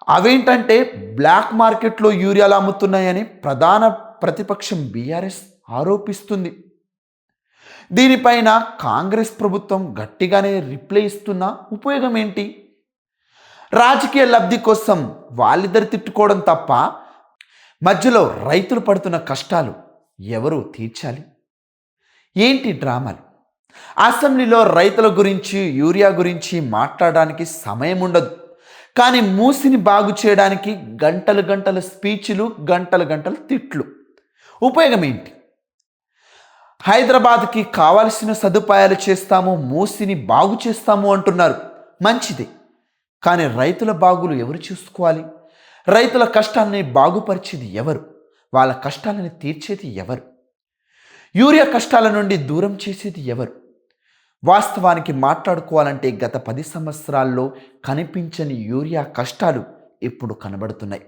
అవేంటంటే బ్లాక్ మార్కెట్లో యూరియాలు అమ్ముతున్నాయని ప్రధాన ప్రతిపక్షం బీఆర్ఎస్ ఆరోపిస్తుంది. దీనిపైన కాంగ్రెస్ ప్రభుత్వం గట్టిగానే రిప్లై ఇస్తున్నా ఉపయోగం ఏంటి? రాజకీయ లబ్ధి కోసం వాళ్ళిద్దరు తిట్టుకోవడం తప్ప మధ్యలో రైతులు పడుతున్న కష్టాలు ఎవరు తీర్చాలి? ఏంటి డ్రామాలు? అసెంబ్లీలో రైతుల గురించి యూరియా గురించి మాట్లాడడానికి సమయం ఉండదు. కానీ మూసిని బాగు చేయడానికి గంటలు గంటల స్పీచ్లు, గంటలు గంటల తిట్లు. ఉపయోగం ఏంటి? హైదరాబాద్కి కావాల్సిన సదుపాయాలు చేస్తాము, మూసిని బాగు చేస్తాము అంటున్నారు. మంచిదే. కానీ రైతుల బాగులు ఎవరు చూసుకోవాలి? రైతుల కష్టాన్ని బాగుపరిచేది ఎవరు? వాళ్ళ కష్టాలను తీర్చేది ఎవరు? యూరియా కష్టాల నుండి దూరం చేసేది ఎవరు? వాస్తవానికి మాట్లాడుకోవాలంటే గత 10 సంవత్సరాల్లో కనిపించని యూరియా కష్టాలు ఇప్పుడు కనబడుతున్నాయి.